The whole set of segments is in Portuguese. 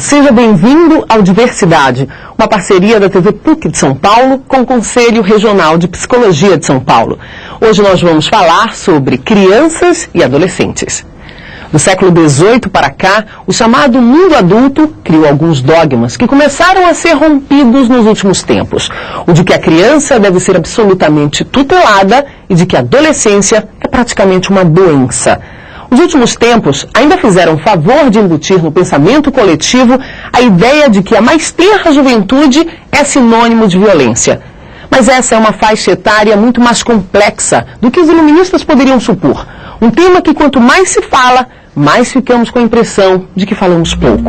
Seja bem-vindo ao Diversidade, uma parceria da TV PUC de São Paulo com o Conselho Regional de Psicologia de São Paulo. Hoje nós vamos falar sobre crianças e adolescentes. Do século XVIII para cá, o chamado mundo adulto criou alguns dogmas que começaram a ser rompidos nos últimos tempos. O de que a criança deve ser absolutamente tutelada e de que a adolescência é praticamente uma doença. Os últimos tempos ainda fizeram favor de embutir no pensamento coletivo a ideia de que a mais tenra juventude é sinônimo de violência. Mas essa é uma faixa etária muito mais complexa do que os iluministas poderiam supor. Um tema que quanto mais se fala, mais ficamos com a impressão de que falamos pouco.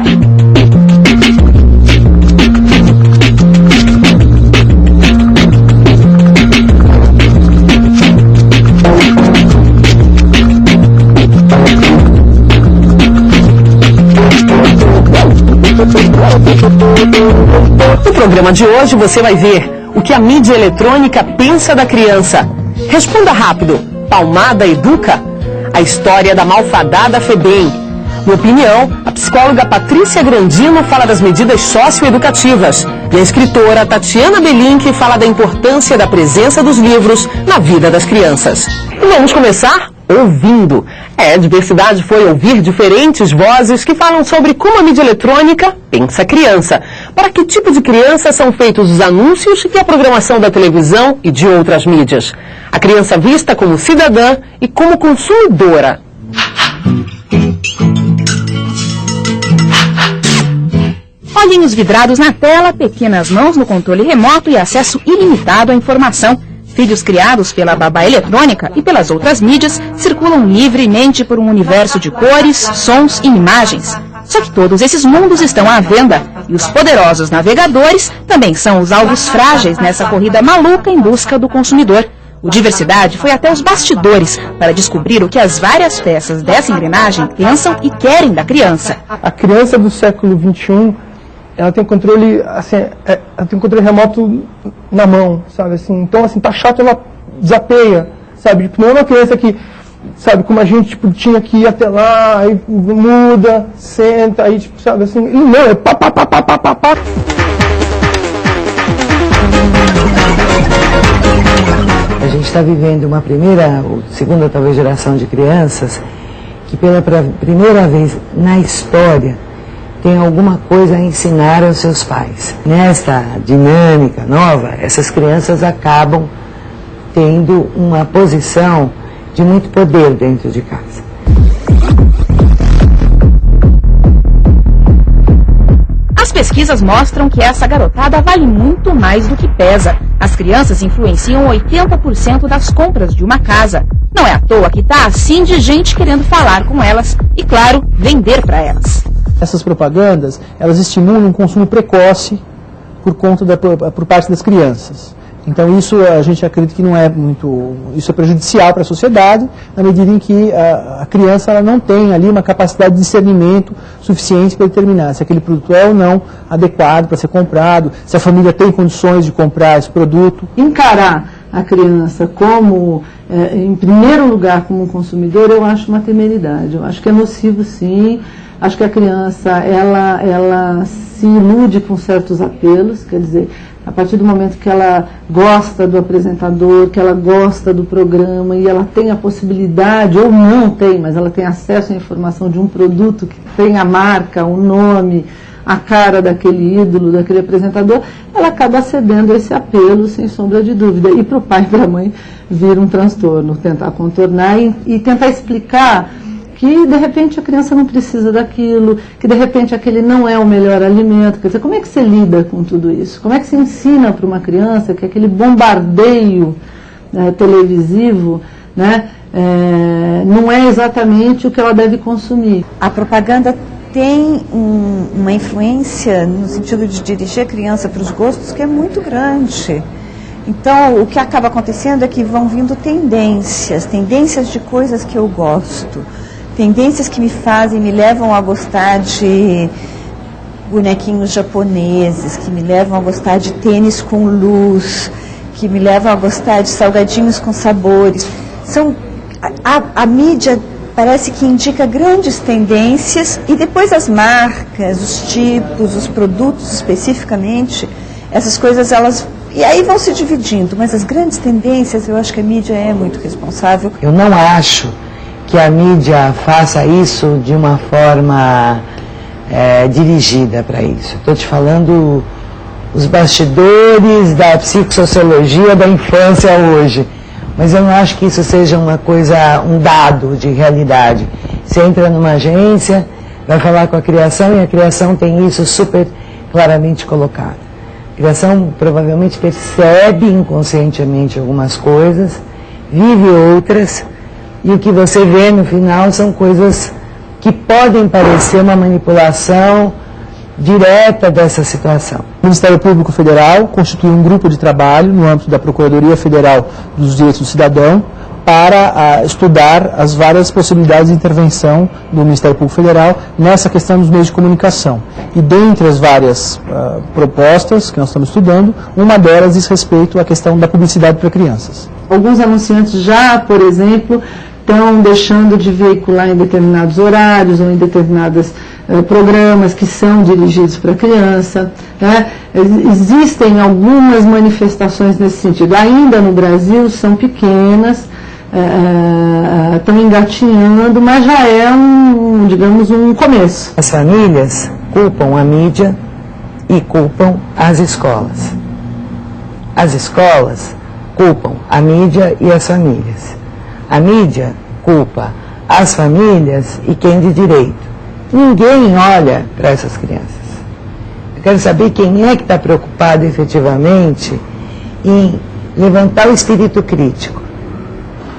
No programa de hoje você vai ver o que a mídia eletrônica pensa da criança. Responda rápido, Palmada educa? A história da malfadada FEBEM. Na opinião, a psicóloga Patrícia Grandino fala das medidas socioeducativas e a escritora Tatiana Belink fala da importância da presença dos livros na vida das crianças. E vamos começar ouvindo. Diversidade foi ouvir diferentes vozes que falam sobre como a mídia eletrônica pensa a criança. Para que tipo de criança são feitos os anúncios e a programação da televisão e de outras mídias? A criança vista como cidadã e como consumidora. Olhinhos vidrados na tela, pequenas mãos no controle remoto e acesso ilimitado à informação. Filhos criados pela babá eletrônica e pelas outras mídias circulam livremente por um universo de cores, sons e imagens. Só que todos esses mundos estão à venda e os poderosos navegadores também são os alvos frágeis nessa corrida maluca em busca do consumidor. O Diversidade foi até os bastidores para descobrir o que as várias peças dessa engrenagem pensam e querem da criança. A criança do século XXI, ela tem controle, assim, ela tem controle remoto na mão, sabe, assim, então, assim, tá chato, ela desapeia, sabe, não é uma criança que, sabe, como a gente, tipo, tinha que ir até lá, aí muda, senta, aí, tipo, sabe, assim, não, é pá, pá, pá, pá, pá, pá, pá. A gente está vivendo uma primeira, ou segunda, talvez, geração de crianças que pela primeira vez na história tem alguma coisa a ensinar aos seus pais. Nesta dinâmica nova, essas crianças acabam tendo uma posição de muito poder dentro de casa. As pesquisas mostram que essa garotada vale muito mais do que pesa. As crianças influenciam 80% das compras de uma casa. Não é à toa que está assim de gente querendo falar com elas e, claro, vender para elas. Essas propagandas, elas estimulam um consumo precoce por parte das crianças. Então isso a gente acredita que não é muito, isso é prejudicial para a sociedade, na medida em que a criança ela não tem ali uma capacidade de discernimento suficiente para determinar se aquele produto é ou não adequado para ser comprado, se a família tem condições de comprar esse produto. Encarar a criança como, em primeiro lugar, como um consumidor, eu acho uma temeridade, eu acho que é nocivo sim. Acho que a criança, ela se ilude com certos apelos, quer dizer, a partir do momento que ela gosta do apresentador, que ela gosta do programa e ela tem a possibilidade, ou não tem, mas ela tem acesso à informação de um produto que tem a marca, o nome, a cara daquele ídolo, daquele apresentador, ela acaba cedendo a esse apelo, sem sombra de dúvida. E para o pai e para a mãe vir um transtorno, tentar contornar e tentar explicar que de repente a criança não precisa daquilo, que de repente aquele não é o melhor alimento. Quer dizer, como é que você lida com tudo isso? Como é que você ensina para uma criança que aquele bombardeio televisivo, né, não é exatamente o que ela deve consumir? A propaganda tem uma influência no sentido de dirigir a criança para os gostos que é muito grande. Então, o que acaba acontecendo é que vão vindo tendências de coisas que eu gosto. Tendências que me levam a gostar de bonequinhos japoneses, que me levam a gostar de tênis com luz, que me levam a gostar de salgadinhos com sabores. A mídia parece que indica grandes tendências e depois as marcas, os tipos, os produtos especificamente, essas coisas elas... E aí vão se dividindo, mas as grandes tendências, eu acho que a mídia é muito responsável. Eu não acho que a mídia faça isso de uma forma dirigida para isso. Estou te falando os bastidores da psicossociologia da infância hoje. Mas eu não acho que isso seja uma coisa, um dado de realidade. Você entra numa agência, vai falar com a criação e a criação tem isso super claramente colocado. A criação provavelmente percebe inconscientemente algumas coisas, vive outras, e o que você vê no final são coisas que podem parecer uma manipulação direta dessa situação. O Ministério Público Federal constituiu um grupo de trabalho no âmbito da Procuradoria Federal dos Direitos do Cidadão para estudar as várias possibilidades de intervenção do Ministério Público Federal nessa questão dos meios de comunicação. E dentre as várias propostas que nós estamos estudando, uma delas diz respeito à questão da publicidade para crianças. Alguns anunciantes já, por exemplo, estão deixando de veicular em determinados horários ou em determinados programas que são dirigidos para criança, né? Existem algumas manifestações nesse sentido. Ainda no Brasil são pequenas, estão engatinhando, mas já é digamos, um começo. As famílias culpam a mídia e culpam as escolas. As escolas culpam a mídia e as famílias. A mídia culpa as famílias e quem de direito. Ninguém olha para essas crianças. Eu quero saber quem é que está preocupado efetivamente em levantar o espírito crítico.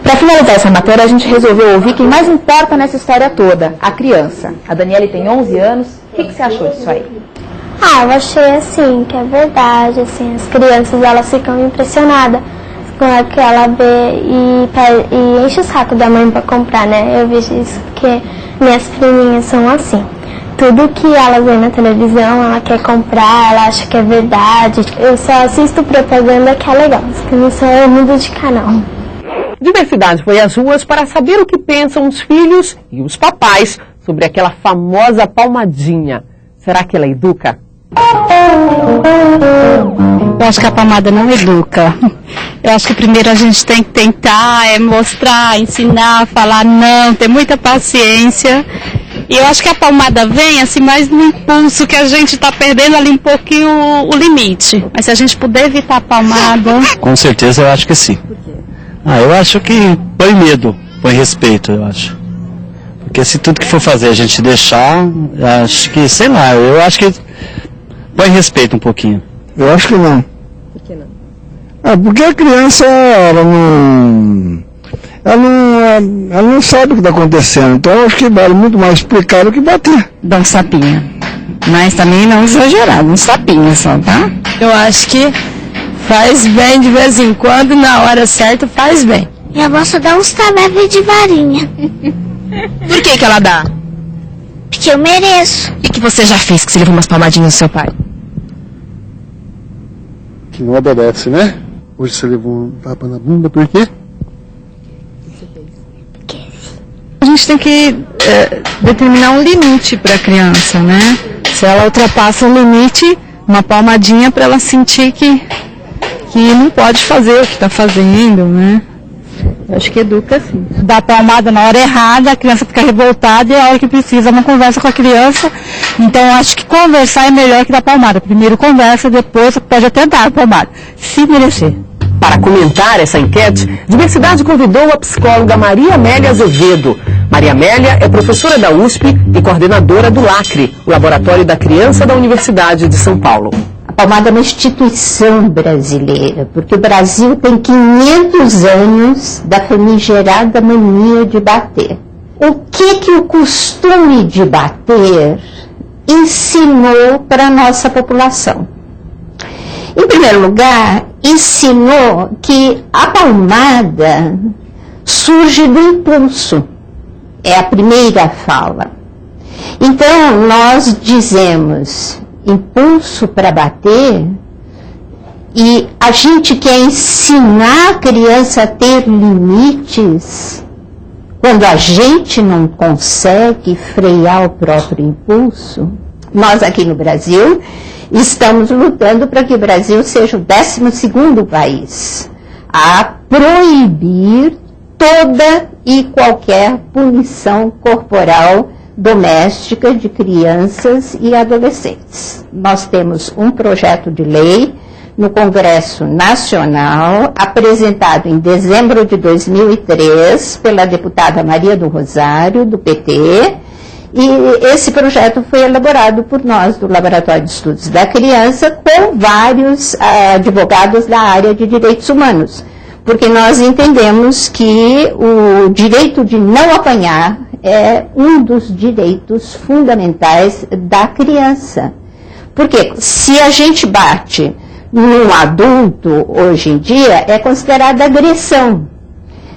Para finalizar essa matéria, a gente resolveu ouvir quem mais importa nessa história toda, a criança. A Daniele tem 11 anos. O que você achou disso aí? Eu achei assim, que é verdade, assim, as crianças elas ficam impressionadas com o que ela vê e enche o saco da mãe para comprar, né? Eu vejo isso porque minhas priminhas são assim. Tudo que ela vê na televisão, ela quer comprar, ela acha que é verdade. Eu só assisto propaganda que é legal, porque só eu mudo de canal. Diversidade foi às ruas para saber o que pensam os filhos e os papais sobre aquela famosa palmadinha. Será que ela educa? Eu acho que a palmada não educa. Eu acho que primeiro a gente tem que tentar mostrar, ensinar, falar não, ter muita paciência. E eu acho que a palmada vem assim mais no impulso, que a gente está perdendo ali um pouquinho o limite. Mas se a gente puder evitar a palmada... Com certeza eu acho que sim. Por quê? Eu acho que põe medo, põe respeito, eu acho. Porque se tudo que for fazer a gente deixar, acho que, sei lá, eu acho que põe respeito um pouquinho. Eu acho que não. Por que não? Porque a criança, ela não sabe o que está acontecendo. Então eu acho que vale muito mais explicar do que bater. Dá um sapinho. Mas também não exagerar, um sapinho só, tá? Eu acho que faz bem de vez em quando, na hora certa faz bem. Minha avó só dá uns tabefe de varinha. Por que ela dá? Porque eu mereço. O que você já fez que você levou umas palmadinhas do seu pai? Que não obedece, né? Hoje você levou um tapa na bunda, por quê? A gente tem que determinar um limite para a criança, né? Se ela ultrapassa o limite, uma palmadinha para ela sentir que não pode fazer o que está fazendo, né? Eu acho que educa sim. Dá palmada na hora errada, a criança fica revoltada e a hora que precisa não conversa com a criança. Então eu acho que conversar é melhor que dar palmada. Primeiro conversa, depois pode até dar palmada, se merecer. Para comentar essa enquete, Diversidade convidou a psicóloga Maria Amélia Azevedo. Maria Amélia é professora da USP e coordenadora do LACRE, o Laboratório da Criança da Universidade de São Paulo. A palmada é uma instituição brasileira, porque o Brasil tem 500 anos da famigerada mania de bater. O que o costume de bater ensinou para a nossa população? Em primeiro lugar, ensinou que a palmada surge do impulso. É a primeira fala. Então, nós dizemos impulso para bater e a gente quer ensinar a criança a ter limites Quando a gente não consegue frear o próprio impulso, nós aqui no Brasil estamos lutando para que o Brasil seja o 12º país a proibir toda e qualquer punição corporal doméstica de crianças e adolescentes. Nós temos um projeto de lei no Congresso Nacional, apresentado em dezembro de 2003 pela deputada Maria do Rosário, do PT, e esse projeto foi elaborado por nós, do Laboratório de Estudos da Criança, com vários advogados da área de direitos humanos, porque nós entendemos que o direito de não apanhar é um dos direitos fundamentais da criança. Porque se a gente bate num adulto, hoje em dia, é considerada agressão.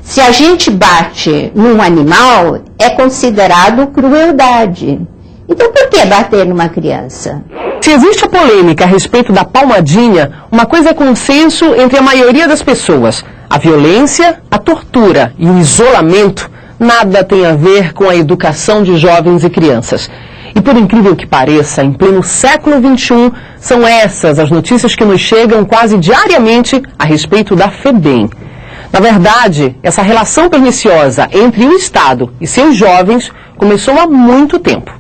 Se a gente bate num animal, é considerado crueldade. Então, por que bater numa criança? Se existe a polêmica a respeito da palmadinha, uma coisa é consenso entre a maioria das pessoas. A violência, a tortura e o isolamento nada tem a ver com a educação de jovens e crianças. E por incrível que pareça, em pleno século XXI, são essas as notícias que nos chegam quase diariamente a respeito da FEBEM. Na verdade, essa relação perniciosa entre o Estado e seus jovens começou há muito tempo.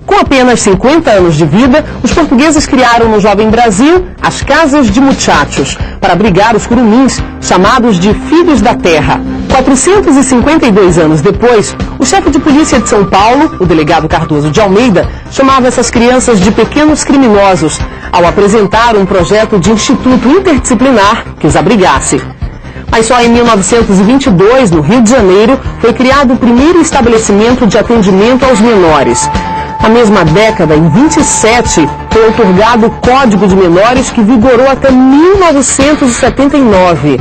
Com apenas 50 anos de vida, os portugueses criaram no jovem Brasil as Casas de Muchachos, para abrigar os curumins, chamados de Filhos da Terra. 452 anos depois, o chefe de polícia de São Paulo, o delegado Cardoso de Almeida, chamava essas crianças de pequenos criminosos, ao apresentar um projeto de instituto interdisciplinar que os abrigasse. Mas só em 1922, no Rio de Janeiro, foi criado o primeiro estabelecimento de atendimento aos menores. Na mesma década, em 27, foi outorgado o Código de Menores, que vigorou até 1979.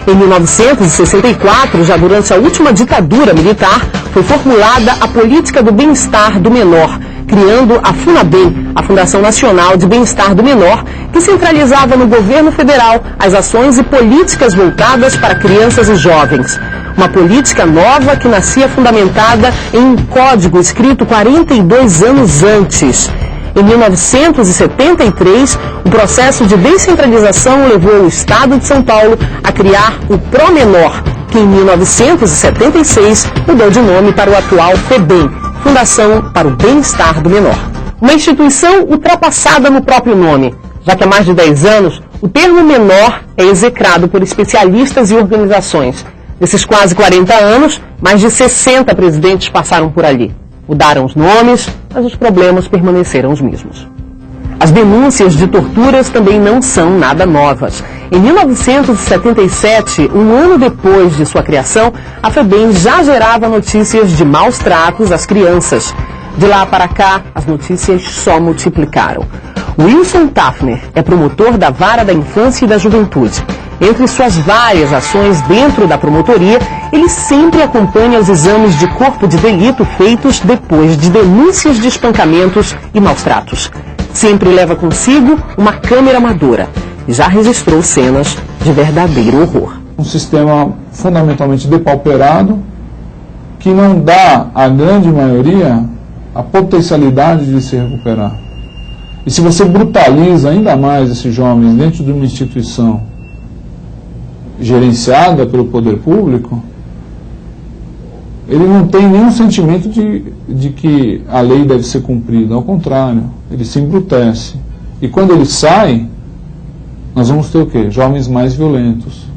Em 1964, já durante a última ditadura militar, foi formulada a Política do Bem-Estar do Menor, criando a FUNABEM, a Fundação Nacional de Bem-Estar do Menor, que centralizava no governo federal as ações e políticas voltadas para crianças e jovens. Uma política nova que nascia fundamentada em um código escrito 42 anos antes. Em 1973, o processo de descentralização levou o Estado de São Paulo a criar o PROMENOR, que em 1976 mudou de nome para o atual FEBEM, Fundação para o Bem-Estar do Menor. Uma instituição ultrapassada no próprio nome, já que há mais de 10 anos, o termo menor é execrado por especialistas e organizações. Nesses quase 40 anos, mais de 60 presidentes passaram por ali. Mudaram os nomes, mas os problemas permaneceram os mesmos. As denúncias de torturas também não são nada novas. Em 1977, um ano depois de sua criação, a FEBEM já gerava notícias de maus tratos às crianças. De lá para cá, as notícias só multiplicaram. Wilson Tafner é promotor da Vara da Infância e da Juventude. Entre suas várias ações dentro da promotoria, ele sempre acompanha os exames de corpo de delito feitos depois de denúncias de espancamentos e maus-tratos. Sempre leva consigo uma câmera amadora e já registrou cenas de verdadeiro horror. Um sistema fundamentalmente depauperado que não dá à grande maioria a potencialidade de se recuperar. E se você brutaliza ainda mais esses jovens dentro de uma instituição gerenciada pelo poder público, ele não tem nenhum sentimento de que a lei deve ser cumprida. Ao contrário, ele se embrutece. E quando ele sai, nós vamos ter o quê? Jovens mais violentos.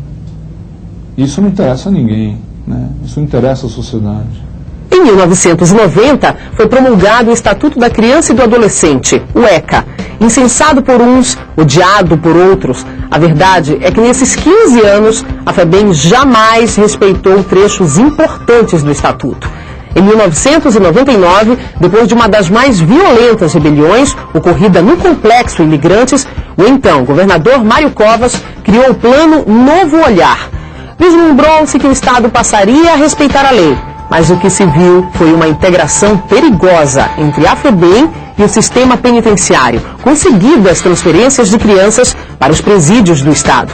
Isso não interessa a ninguém, né? Isso não interessa a sociedade. Em 1990, foi promulgado o Estatuto da Criança e do Adolescente, o ECA. Insensado por uns, odiado por outros, a verdade é que nesses 15 anos, a FEBEM jamais respeitou trechos importantes do Estatuto. Em 1999, depois de uma das mais violentas rebeliões ocorrida no Complexo Imigrantes, o então governador Mário Covas criou o plano Novo Olhar. Vislumbrou-se que o Estado passaria a respeitar a lei, mas o que se viu foi uma integração perigosa entre a FEBEM e o sistema penitenciário, com seguidas transferências de crianças para os presídios do Estado.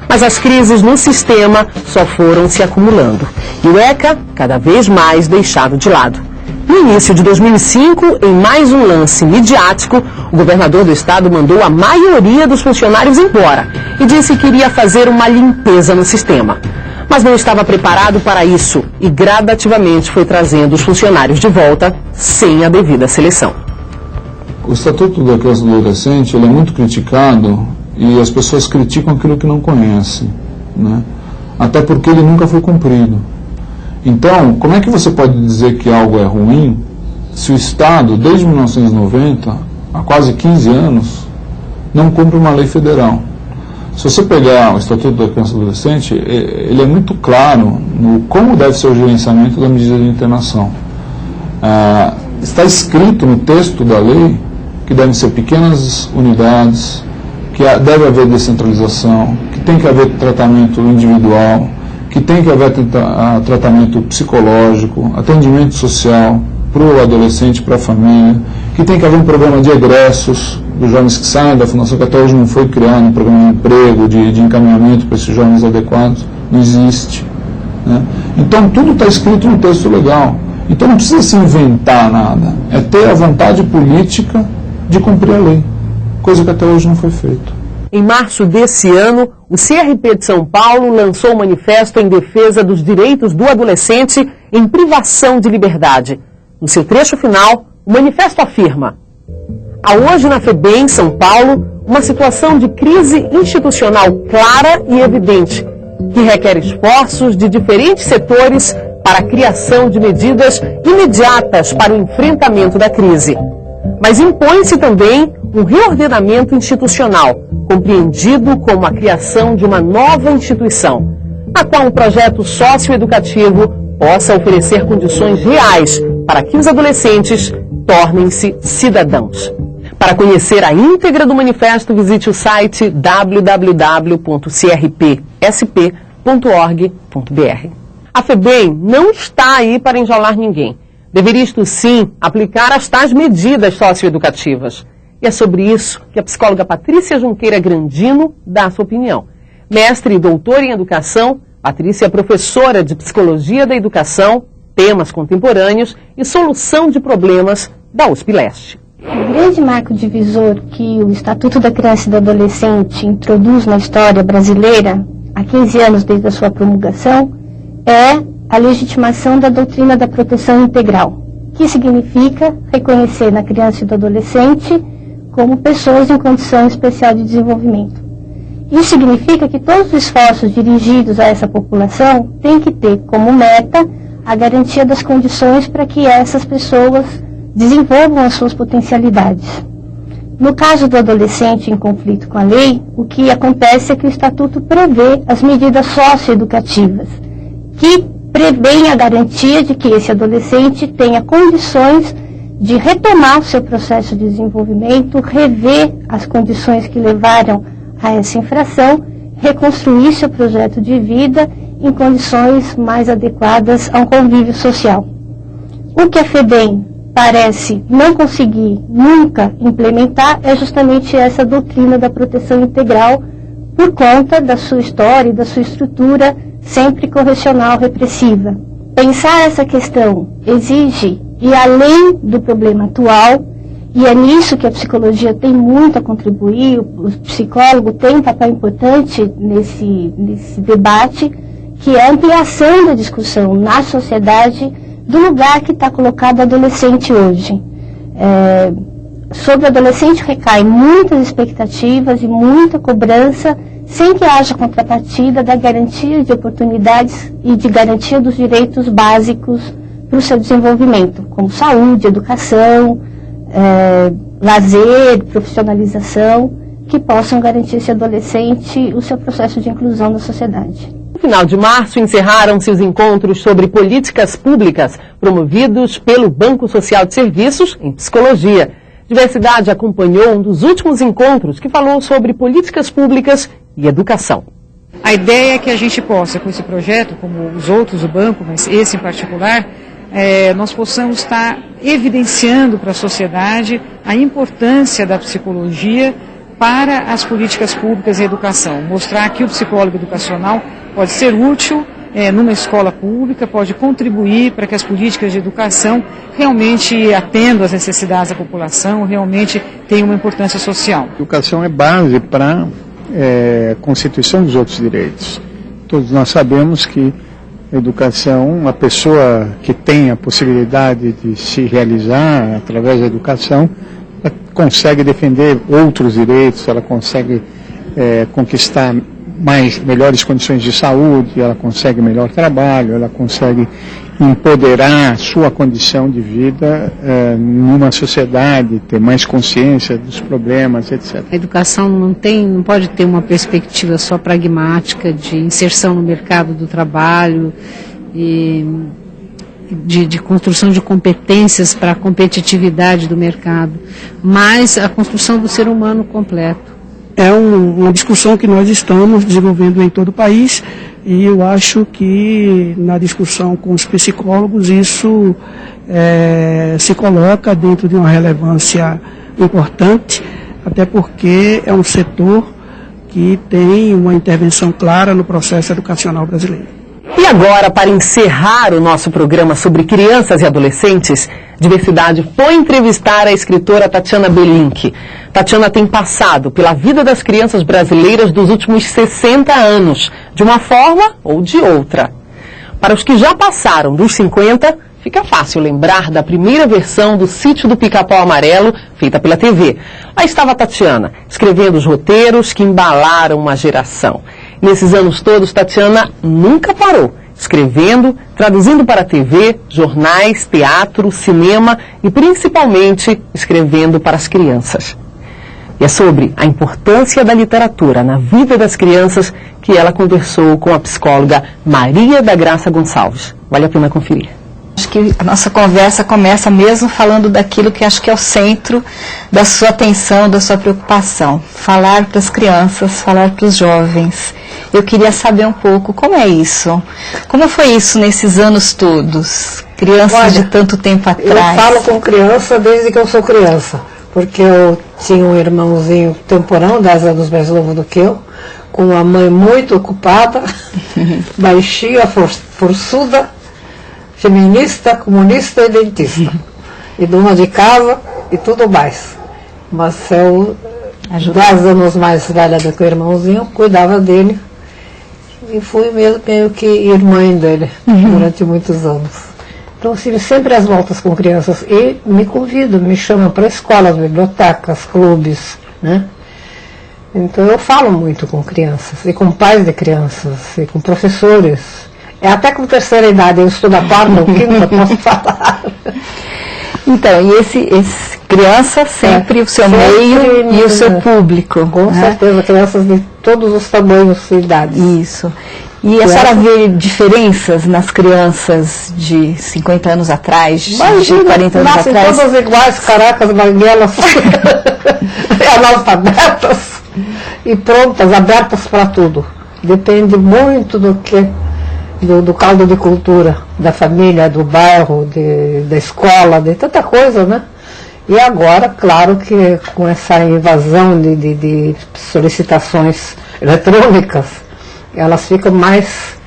Mas as crises no sistema só foram se acumulando e o ECA cada vez mais deixado de lado. No início de 2005, em mais um lance midiático, o governador do estado mandou a maioria dos funcionários embora e disse que iria fazer uma limpeza no sistema. Mas não estava preparado para isso e gradativamente foi trazendo os funcionários de volta sem a devida seleção. O Estatuto da Criança e do Adolescente ele é muito criticado e as pessoas criticam aquilo que não conhecem, né? Até porque ele nunca foi cumprido. Então, como é que você pode dizer que algo é ruim se o Estado, desde 1990, há quase 15 anos, não cumpre uma lei federal? Se você pegar o Estatuto da Criança e do Adolescente, ele é muito claro no como deve ser o gerenciamento da medida de internação. Está escrito no texto da lei que devem ser pequenas unidades, que deve haver descentralização, que tem que haver tratamento individual, que tem que haver tratamento psicológico, atendimento social para o adolescente, para a família, que tem que haver um programa de egressos dos jovens que saem da fundação, que até hoje não foi criado um programa de emprego, de encaminhamento para esses jovens adequados, não existe, né? Então tudo está escrito no texto legal. Então não precisa se inventar nada, é ter a vontade política de cumprir a lei, coisa que até hoje não foi feita. Em março desse ano, o CRP de São Paulo lançou um manifesto em defesa dos direitos do adolescente em privação de liberdade. No seu trecho final, o manifesto afirma: há hoje na FEBEM, São Paulo, uma situação de crise institucional clara e evidente, que requer esforços de diferentes setores para a criação de medidas imediatas para o enfrentamento da crise. Mas impõe-se também um reordenamento institucional, compreendido como a criação de uma nova instituição, a qual um projeto socioeducativo possa oferecer condições reais para que os adolescentes tornem-se cidadãos. Para conhecer a íntegra do manifesto, visite o site www.crpsp.org.br. A FEBEM não está aí para enjolar ninguém. Deveria, isto sim, aplicar as tais medidas socioeducativas. E é sobre isso que a psicóloga Patrícia Junqueira Grandino dá a sua opinião. Mestre e doutora em educação, Patrícia é professora de Psicologia da Educação, Temas Contemporâneos e Solução de Problemas da USP Leste. O grande marco divisor que o Estatuto da Criança e do Adolescente introduz na história brasileira, há 15 anos desde a sua promulgação, é a legitimação da doutrina da proteção integral, que significa reconhecer na criança e do adolescente como pessoas em condição especial de desenvolvimento. Isso significa que todos os esforços dirigidos a essa população têm que ter como meta a garantia das condições para que essas pessoas desenvolvam as suas potencialidades. No caso do adolescente em conflito com a lei, o que acontece é que o Estatuto prevê as medidas socioeducativas, que prevêem a garantia de que esse adolescente tenha condições de retomar o seu processo de desenvolvimento, rever as condições que levaram a essa infração, reconstruir seu projeto de vida em condições mais adequadas a um convívio social. O que a FEBEM parece não conseguir nunca implementar é justamente essa doutrina da proteção integral, por conta da sua história e da sua estrutura sempre correcional repressiva. Pensar essa questão exige ir além do problema atual, e é nisso que a psicologia tem muito a contribuir, o psicólogo tem um papel importante nesse debate, que é a ampliação da discussão na sociedade do lugar que está colocado o adolescente hoje. Sobre o adolescente recaem muitas expectativas e muita cobrança, sem que haja contrapartida da garantia de oportunidades e de garantia dos direitos básicos para o seu desenvolvimento, como saúde, educação, lazer, profissionalização, que possam garantir a esse adolescente o seu processo de inclusão na sociedade. No final de março, encerraram-se os encontros sobre políticas públicas promovidos pelo Banco Social de Serviços em Psicologia. Diversidade acompanhou um dos últimos encontros que falou sobre políticas públicas e educação. A ideia é que a gente possa, com esse projeto, como os outros do banco, mas esse em particular, nós possamos estar evidenciando para a sociedade a importância da psicologia para as políticas públicas em educação, mostrar que o psicólogo educacional pode ser útil numa escola pública, pode contribuir para que as políticas de educação realmente atendam às necessidades da população, realmente tenham uma importância social. A educação é base para a constituição dos outros direitos. Todos nós sabemos que a educação, uma pessoa que tem a possibilidade de se realizar através da educação, ela consegue defender outros direitos, ela consegue conquistar melhores condições de saúde, ela consegue melhor trabalho, ela consegue empoderar a sua condição de vida numa sociedade, ter mais consciência dos problemas, etc. A educação não pode ter uma perspectiva só pragmática de inserção no mercado do trabalho e de construção de competências para a competitividade do mercado, mas a construção do ser humano completo. É uma discussão que nós estamos desenvolvendo em todo o país e eu acho que na discussão com os psicólogos isso se coloca dentro de uma relevância importante, até porque é um setor que tem uma intervenção clara no processo educacional brasileiro. E agora, para encerrar o nosso programa sobre crianças e adolescentes, Diversidade foi entrevistar a escritora Tatiana Belink. Tatiana tem passado pela vida das crianças brasileiras dos últimos 60 anos, de uma forma ou de outra. Para os que já passaram dos 50, fica fácil lembrar da primeira versão do Sítio do Pica-Pau Amarelo, feita pela TV. Lá estava a Tatiana, escrevendo os roteiros que embalaram uma geração. Nesses anos todos, Tatiana nunca parou, escrevendo, traduzindo para a TV, jornais, teatro, cinema e principalmente escrevendo para as crianças. E é sobre a importância da literatura na vida das crianças que ela conversou com a psicóloga Maria da Graça Gonçalves. Vale a pena conferir. Acho que a nossa conversa começa mesmo falando daquilo que acho que é o centro da sua atenção, da sua preocupação. Falar para as crianças, falar para os jovens. Eu queria saber um pouco como é isso. Como foi isso nesses anos todos? Crianças de tanto tempo atrás. Eu falo com criança desde que eu sou criança. Porque eu tinha um irmãozinho temporão, 10 anos mais novo do que eu, com uma mãe muito ocupada, baixinha, forçuda, feminista, comunista e dentista. E dona de casa e tudo mais. Mas eu, 10 anos mais velha do que o irmãozinho, cuidava dele. E fui meio que irmã dele durante muitos anos. Então, tive sempre as voltas com crianças e me convidam, me chamam para escolas, bibliotecas, clubes, né? Então, eu falo muito com crianças, e com pais de crianças, e com professores. Até com terceira idade, eu estudo a quarta ou quinta, posso falar. Então, e esse criança sempre o seu meio e o seu público. Com certeza, crianças de todos os tamanhos e idades. Isso. E a senhora vê diferenças nas crianças de 50 anos atrás, de 40 anos atrás? Todas iguais, caracas, banguelas, analfabetas e prontas, abertas para tudo. Depende muito do caldo de cultura, da família, do bairro, da escola, de tanta coisa, né? E agora, claro que com essa invasão de solicitações eletrônicas, elas ficam mais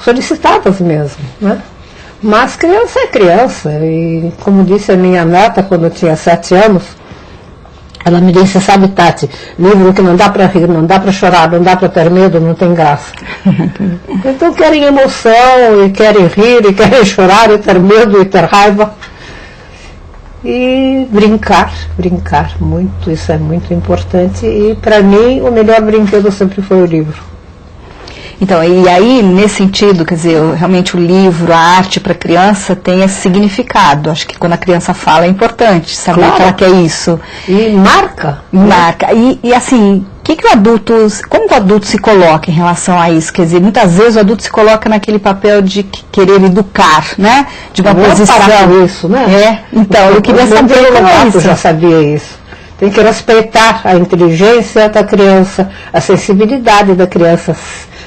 solicitadas mesmo, né? Mas criança é criança, e como disse a minha neta quando eu tinha 7 anos, ela me disse, sabe, Tati, livro que não dá para rir, não dá para chorar, não dá para ter medo, não tem graça. Então querem emoção, e querem rir, e querem chorar, e ter medo, e ter raiva. E brincar muito, isso é muito importante. E para mim o melhor brinquedo sempre foi o livro. Então, e aí, nesse sentido, quer dizer, realmente o livro, a arte para a criança tem esse significado. Acho que quando a criança fala é importante saber que ela quer isso. E marca. Marca. E assim, como o adulto se coloca em relação a isso? Quer dizer, muitas vezes o adulto se coloca naquele papel de querer educar, né? De uma posição. Isso, né? Então, eu queria saber como é isso. Já sabia isso. Tem que respeitar a inteligência da criança, a sensibilidade da criança,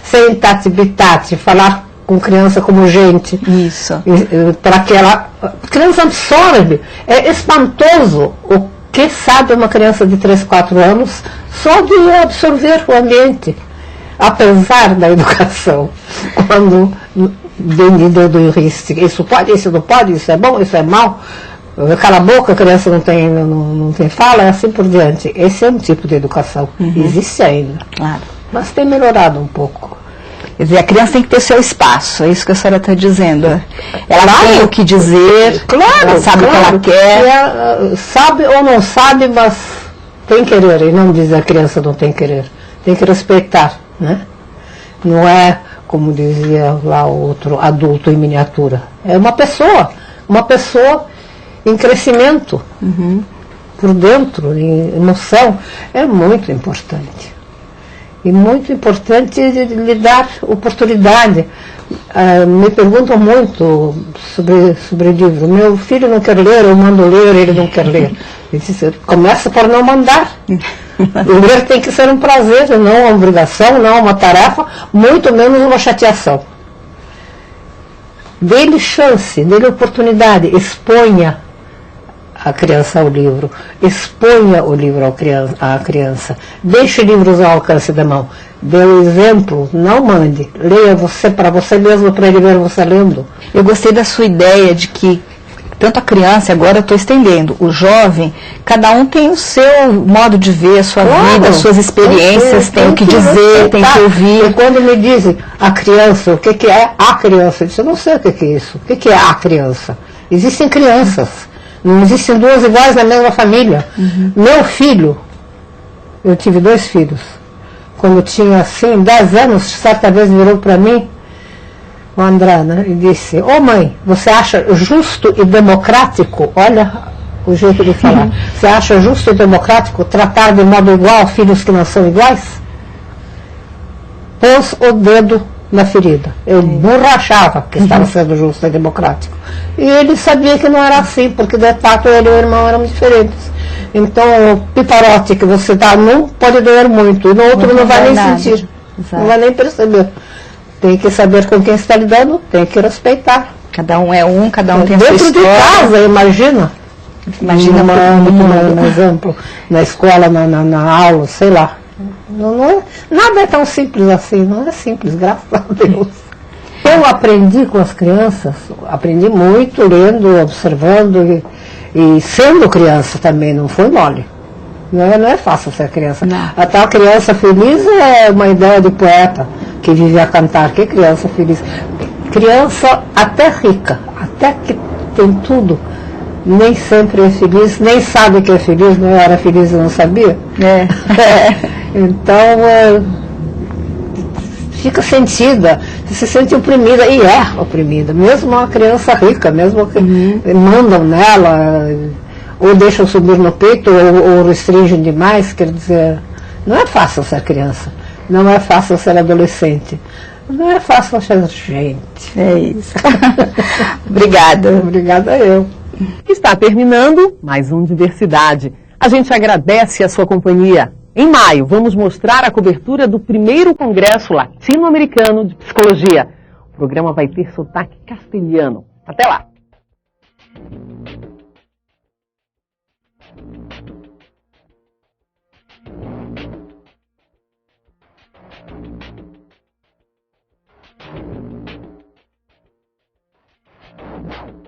sem tati-bitati, falar com criança como gente. Isso. Para que ela... A criança absorve. É espantoso que sabe uma criança de 3, 4 anos só de absorver o ambiente, apesar da educação, quando vem de dedo em risco, isso pode, isso não pode, isso é bom, isso é mal, cala a boca, a criança não tem fala, assim por diante. Esse é um tipo de educação, existe ainda, mas tem melhorado um pouco. Quer dizer, a criança tem que ter seu espaço, é isso que a senhora está dizendo. Ela tem o que dizer, ela sabe o que ela quer. Sabe ou não sabe, mas tem querer, e não diz a criança não tem querer. Tem que respeitar, né? Não é, como dizia lá o outro, adulto em miniatura. É uma pessoa em crescimento, por dentro, em emoção. É muito importante. E muito importante lhe dar oportunidade. Me perguntam muito sobre livro. Meu filho não quer ler, eu mando ler, ele não quer ler. Começa por não mandar. Ler tem que ser um prazer, não uma obrigação, não uma tarefa, muito menos uma chateação. Dê-lhe chance, dê-lhe oportunidade, exponha a criança ao livro, exponha o livro à criança, deixe livros ao alcance da mão, dê o exemplo, não mande, leia você para você mesmo, para ele ver você lendo. Eu gostei da sua ideia de que tanto a criança, agora eu estou estendendo, o jovem, cada um tem o seu modo de ver a sua vida, as suas experiências, tem o que dizer, tem que ouvir. E quando me dizem a criança, o que é a criança? Eu disse, eu não sei o que é isso, o que é a criança? Existem crianças. Não existem duas iguais na mesma família. Meu filho, eu tive 2 filhos, quando eu tinha assim 10 anos, certa vez virou para mim, o André, né, e disse, ô mãe, você acha justo e democrático, olha o jeito de falar, você acha justo e democrático tratar de modo igual filhos que não são iguais? Pôs o dedo na ferida. Eu borrachava que estava sendo justo e democrático. E ele sabia que não era assim, porque de fato ele e o irmão eram diferentes. Então o piparote que você dá num pode doer muito, e no outro não vai nem sentir, não vai nem perceber. Tem que saber com quem está lidando, tem que respeitar. Cada um é um, cada um tem a sua história. Dentro de casa, imagina. Imagina um exemplo, na escola, na aula, sei lá. Nada é tão simples assim, não é simples, graças a Deus. Eu aprendi com as crianças, aprendi muito lendo, observando e sendo criança também, não foi mole. Não é fácil ser criança. Até a criança feliz é uma ideia de poeta que vive a cantar. Que criança feliz? Criança até rica, até que tem tudo, nem sempre é feliz, nem sabe que é feliz, não era feliz e não sabia. Então, fica sentida, se sente oprimida, e é oprimida, mesmo a criança rica, mesmo que mandam nela, ou deixam subir no peito, ou restringem demais, quer dizer, não é fácil ser criança, não é fácil ser adolescente, não é fácil ser gente. É isso. Obrigada. Obrigada eu. Está terminando mais um Diversidade. A gente agradece a sua companhia. Em maio, vamos mostrar a cobertura do primeiro Congresso Latino-Americano de Psicologia. O programa vai ter sotaque castelhano. Até lá! Thank you.